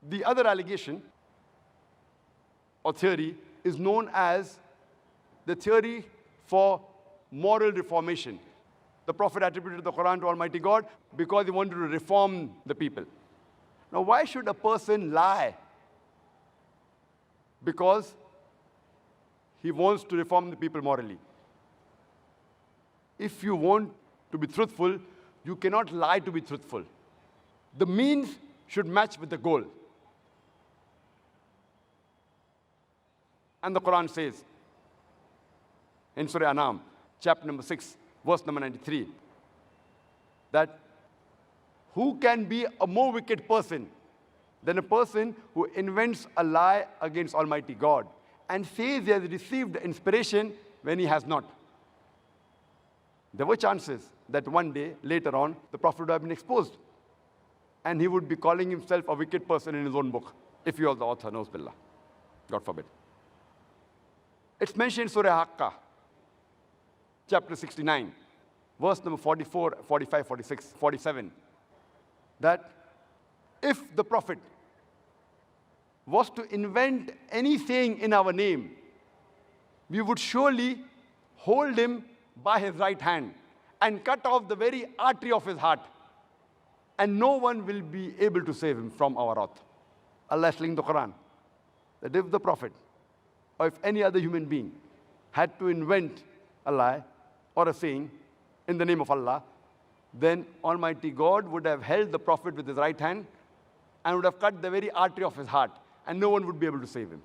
The other allegation or theory is known as the theory for moral reformation. The Prophet attributed the Quran to Almighty God because he wanted to reform the people. Now, why should a person lie? Because he wants to reform the people morally. If you want to be truthful, you cannot lie to be truthful. The means should match with the goal. And the Quran says in Surah Anam, chapter number 6, verse number 93, that who can be a more wicked person than a person who invents a lie against Almighty God and says he has received inspiration when he has not? There were chances that one day, later on, the Prophet would have been exposed and he would be calling himself a wicked person in his own book, if he was the author, knows billah. God forbid. It's mentioned in Surah Haqqah, chapter 69, verse number 44, 45, 46, 47, that if the Prophet was to invent any saying in our name, we would surely hold him by his right hand and cut off the very artery of his heart, and no one will be able to save him from our wrath. Allah is saying in the Quran that if the Prophet or if any other human being had to invent a lie or a saying in the name of Allah, then Almighty God would have held the Prophet with his right hand and would have cut the very artery of his heart, and no one would be able to save him.